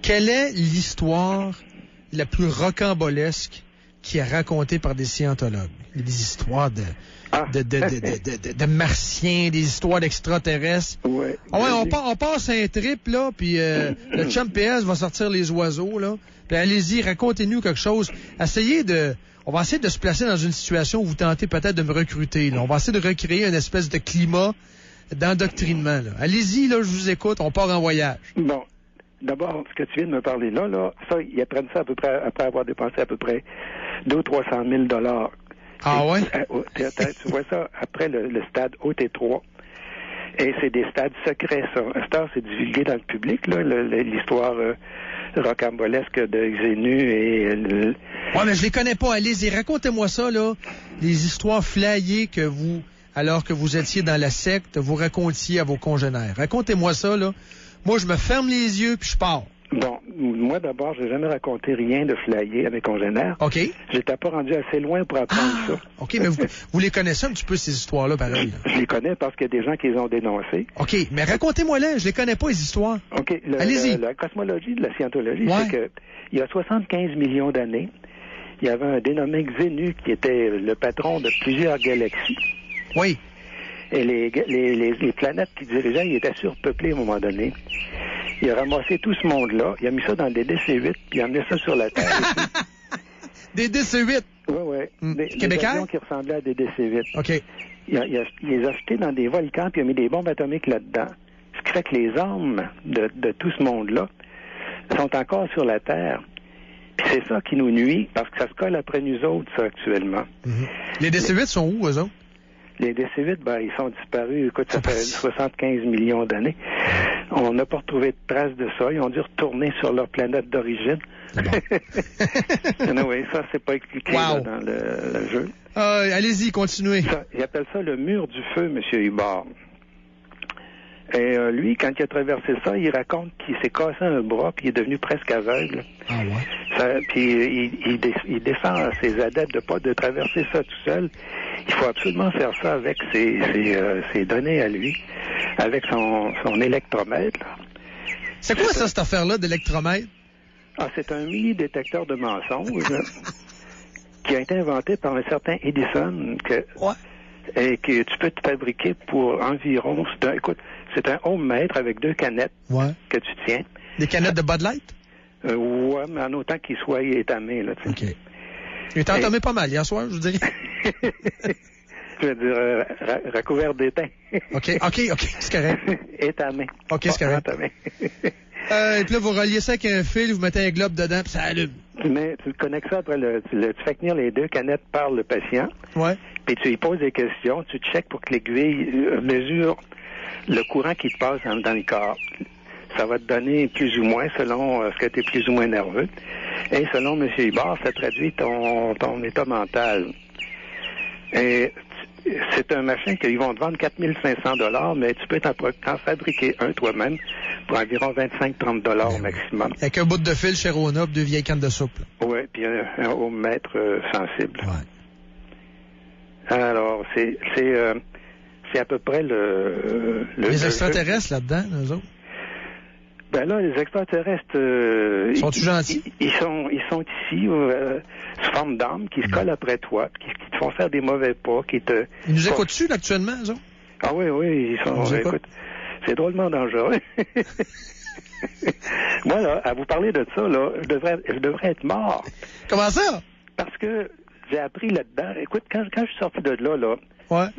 Quelle est l'histoire la plus rocambolesque qui est racontée par des scientologues? Des histoires de martiens, des histoires d'extraterrestres. Ouais. Ah ouais, on passe un trip, là, puis le chum PS va sortir les oiseaux, là. Puis allez-y, racontez-nous quelque chose. On va essayer de se placer dans une situation où vous tentez peut-être de me recruter, là. On va essayer de recréer une espèce de climat d'endoctrinement, là. Allez-y, là, je vous écoute, on part en voyage. Bon. D'abord, ce que tu viens de me parler là, ça, ils apprennent ça à peu près, après avoir dépensé à peu près 200 ou 300 000 $. Ah ouais? Tu vois ça après le stade OT3. Et c'est des stades secrets, ça. Un stade, c'est divulgué dans le public, là, l'histoire rocambolesque de Xenu et... Ouais, mais je les connais pas. Allez-y, racontez-moi ça, là. Les histoires flyées que vous, alors que vous étiez dans la secte, vous racontiez à vos congénères. Racontez-moi ça, là. Moi, je me ferme les yeux puis je pars. Bon, moi d'abord, j'ai jamais raconté rien de flyé à mes congénères. OK. J'étais pas rendu assez loin pour apprendre ça. OK, mais vous les connaissez un petit peu, ces histoires-là, pareil. Je les connais parce qu'il y a des gens qui les ont dénoncées. OK, mais racontez-moi-les, je les connais pas, les histoires. OK, allez-y. La cosmologie de la scientologie, c'est que il y a 75 millions d'années, il y avait un dénommé Xenu qui était le patron de plusieurs galaxies. Oui. Et les planètes qui dirigeaient, ils étaient surpeuplées à un moment donné. Il a ramassé tout ce monde-là, il a mis ça dans des DC-8, puis il a amené ça sur la Terre. Des DC-8? Oui. Des avions qui ressemblaient à des DC-8. OK. Il les a jetés dans des volcans, puis il a mis des bombes atomiques là-dedans. Ce qui fait que les âmes de tout ce monde-là sont encore sur la Terre. Puis c'est ça qui nous nuit, parce que ça se colle après nous autres, ça, actuellement. Mm-hmm. Les DC-8 sont où, eux autres? Les DC-8, ils sont disparus. Écoute, ça fait 75 millions d'années. On n'a pas retrouvé de traces de ça. Ils ont dû retourner sur leur planète d'origine. Oui, ça, c'est pas expliqué là, dans le jeu. Allez-y, continuez. Ils appellent ça le mur du feu, M. Hubbard. Et lui, quand il a traversé ça, il raconte qu'il s'est cassé un bras puis il est devenu presque aveugle. Ah ouais? Puis il défend ses adeptes de traverser ça tout seul. Il faut absolument faire ça avec ses données à lui, avec son électromètre. Là. C'est quoi ça, cette affaire-là d'électromètre? C'est un mini-détecteur de mensonges qui a été inventé par un certain Edison et que tu peux te fabriquer pour environ... C'est un ohmmètre avec 2 canettes que tu tiens. Des canettes de Bud Light? Oui, mais en autant qu'il soit étamé. Là, OK. Il est entamé pas mal hier soir, je vous dirais. Je veux dire, recouvert d'étain. OK, c'est correct. Étamé. OK, c'est correct. Et puis là, vous reliez ça avec un fil, vous mettez un globe dedans, puis ça allume. Mais tu connectes ça après, tu fais tenir les 2 canettes par le patient. Ouais. Puis tu lui poses des questions, tu checkes pour que l'aiguille mesure le courant qui te passe dans le corps. Ça va te donner plus ou moins selon ce que tu es plus ou moins nerveux. Et selon M. Hubbard, ça traduit ton état mental. Et c'est un machin qu'ils vont te vendre 4 500 $, mais tu peux t'en fabriquer un toi-même pour environ 25-30 $ au maximum. Avec un bout de fil chez Rona, 2 vieilles cannes de soupe. Oui, puis un ohmmètre sensible. Ouais. Alors, c'est à peu près les extraterrestres là-dedans, eux autres? Ben là, les extraterrestres... Sont-ils gentils? Ils sont ici sous forme d'âmes qui se collent après toi, qui te font faire des mauvais pas, qui te... Ils nous écoutent-tu actuellement, eux autres? Ah oui, ils sont... Écoute, c'est drôlement dangereux. Moi, là, à vous parler de ça, là, je devrais être mort. Comment ça? Parce que j'ai appris là-dedans... Écoute, quand je suis sorti de là,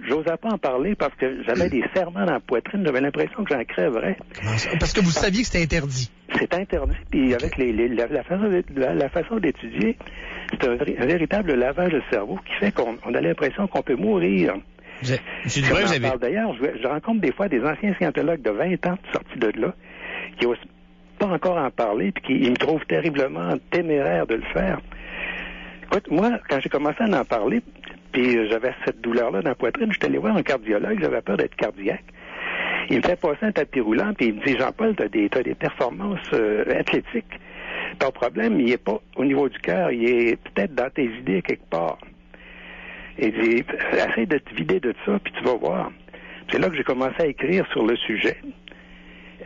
j'osais pas en parler parce que j'avais des serrements dans la poitrine. J'avais l'impression que j'en crèverais. Parce que vous saviez que c'était interdit. C'est interdit. Puis avec la façon d'étudier, c'est un véritable lavage de cerveau qui fait qu'on a l'impression qu'on peut mourir. D'ailleurs, je rencontre des fois des anciens scientologues de 20 ans sortis de là qui n'osent pas encore en parler puis qui me trouvent terriblement téméraire de le faire. Écoute, moi, quand j'ai commencé à en parler, puis j'avais cette douleur-là dans la poitrine, j'étais allé voir un cardiologue, j'avais peur d'être cardiaque. Il me fait passer un tapis roulant, puis il me dit, Jean-Paul, t'as des performances athlétiques. Ton problème, il est pas au niveau du cœur, il est peut-être dans tes idées quelque part. Il dit, essaye de te vider de ça, puis tu vas voir. C'est là que j'ai commencé à écrire sur le sujet.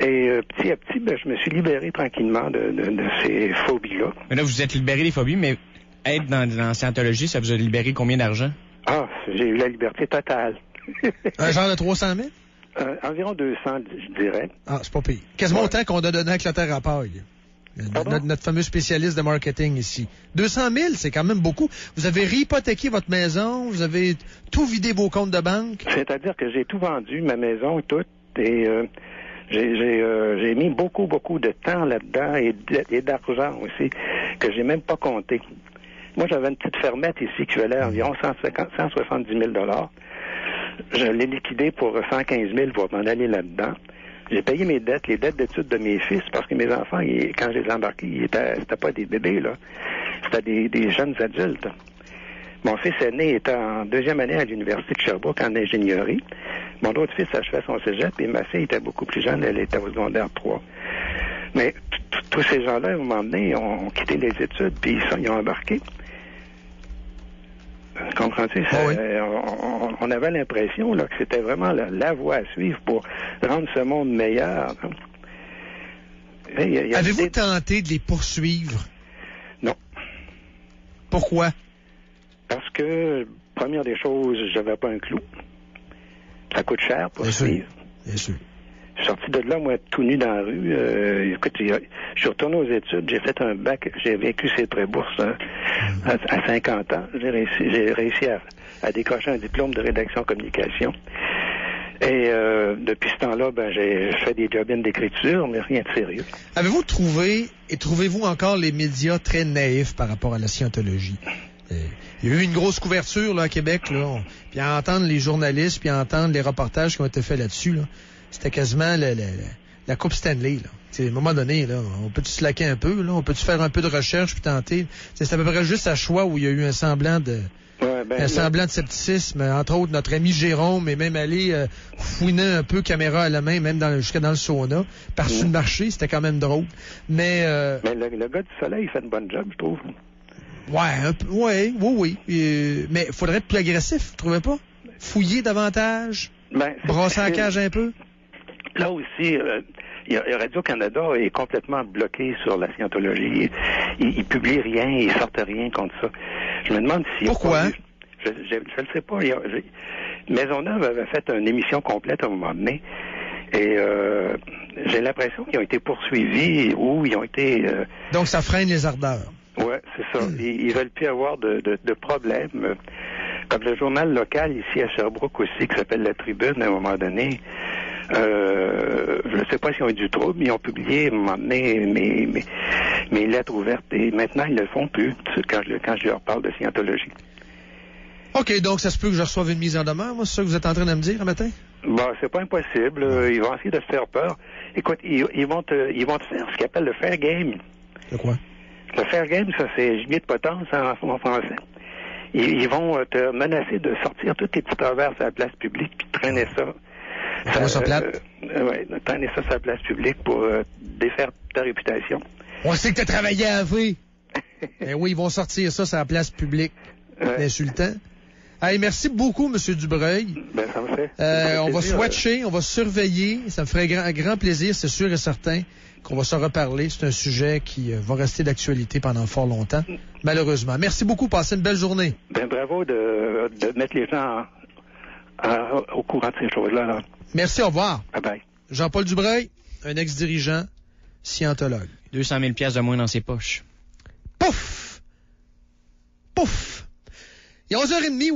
Et petit à petit, je me suis libéré tranquillement de ces phobies-là. Mais là, vous êtes libéré des phobies, mais être dans Scientologie, ça vous a libéré combien d'argent? Ah, j'ai eu la liberté totale. Un genre de 300 000? Environ 200, je dirais. Ah, c'est pas pire. Quasiment autant qu'on a donné avec la Terre à paille. Notre fameux spécialiste de marketing ici. 200 000, c'est quand même beaucoup. Vous avez réhypothéqué votre maison, vous avez tout vidé vos comptes de banque. C'est-à-dire que j'ai tout vendu, ma maison et tout, et j'ai mis beaucoup de temps là-dedans et d'argent aussi, que j'ai même pas compté. Moi, j'avais une petite fermette ici qui valait environ 170 000 $. Je l'ai liquidée pour 115 000 pour m'en aller là-dedans. J'ai payé mes dettes, les dettes d'études de mes fils, parce que mes enfants, quand je les ai embarqués, c'était pas des bébés, là. C'était des jeunes adultes. Mon fils aîné était en 2e année à l'Université de Sherbrooke en ingénierie. Mon autre fils achevait son cégep, et ma fille était beaucoup plus jeune, elle était au secondaire 3. Mais tous ces gens-là, à un moment donné, ont quitté les études, puis ils ont embarqué. Comprends-tu? Oui. On avait l'impression là, que c'était vraiment la voie à suivre pour rendre ce monde meilleur. Avez-vous tenté de les poursuivre? Non. Pourquoi? Parce que, première des choses, j'avais pas un clou. Ça coûte cher pour suivre. Bien sûr. Je suis sorti de là, moi, tout nu dans la rue. Écoute, je suis retourné aux études, j'ai fait un bac, j'ai vécu ces pré-bourses à 50 ans. J'ai réussi à décrocher un diplôme de rédaction-communication. Et depuis ce temps-là, j'ai fait des job-ins d'écriture, mais rien de sérieux. Avez-vous trouvé, et trouvez-vous encore les médias très naïfs par rapport à la scientologie? Il y a eu une grosse couverture là, à Québec, là, puis à entendre les journalistes, puis à entendre les reportages qui ont été faits là-dessus, là, c'était quasiment la Coupe Stanley. Là. À un moment donné, là, on peut-tu slacker un peu, là, on peut-tu faire un peu de recherche puis tenter. C'est à peu près juste à choix où il y a eu un semblant de scepticisme. Entre autres, notre ami Jérôme est même allé fouiner un peu caméra à la main, même jusqu'à dans le sauna, par-dessus le marché, c'était quand même drôle. Mais le gars du soleil, il fait une bonne job, je trouve. Oui. Mais il faudrait être plus agressif, vous trouvez pas? Fouiller davantage? Brasser la cage un peu? Là aussi, Radio-Canada est complètement bloqué sur la scientologie. Ils publient rien, ils sortent rien contre ça. Je me demande si... Pourquoi? Je ne le sais pas. Maisonneuve avait fait une émission complète à un moment donné. Et j'ai l'impression qu'ils ont été poursuivis ou ils ont été... Donc ça freine les ardeurs. Oui, c'est ça. Ils veulent plus avoir de problèmes. Comme le journal local ici à Sherbrooke aussi, qui s'appelle La Tribune, à un moment donné... je ne sais pas s'ils ont eu du trouble, mais ils ont publié à un moment donné mes lettres ouvertes et maintenant ils ne le font plus quand je leur parle de scientologie. OK, donc ça se peut que je reçoive une mise en demeure, moi, c'est ça que vous êtes en train de me dire un matin? C'est pas impossible. Ils vont essayer de te faire peur. Écoute, ils vont te faire ce qu'ils appellent le fair game. C'est quoi? Le fair game, ça c'est gibier de potence en français. Ils vont te menacer de sortir tous tes petits travers sur la place publique puis traîner ça. Traîner ça sur la place publique pour défaire ta réputation. On sait que tu as travaillé à V. Ben oui, ils vont sortir ça sur la place publique. Insultant. Hey, merci beaucoup, M. Dubreuil. Ça me fait. On va se watcher, on va surveiller. Ça me ferait grand plaisir, c'est sûr et certain, qu'on va se reparler. C'est un sujet qui va rester d'actualité pendant fort longtemps, malheureusement. Merci beaucoup. Passez une belle journée. Bravo de mettre les gens au courant de ces choses-là. Là. Merci, au revoir. Bye-bye. Jean-Paul Dubreuil, un ex-dirigeant, scientologue. 200 000 $ de moins dans ses poches. Pouf! Pouf! Il est 11h30,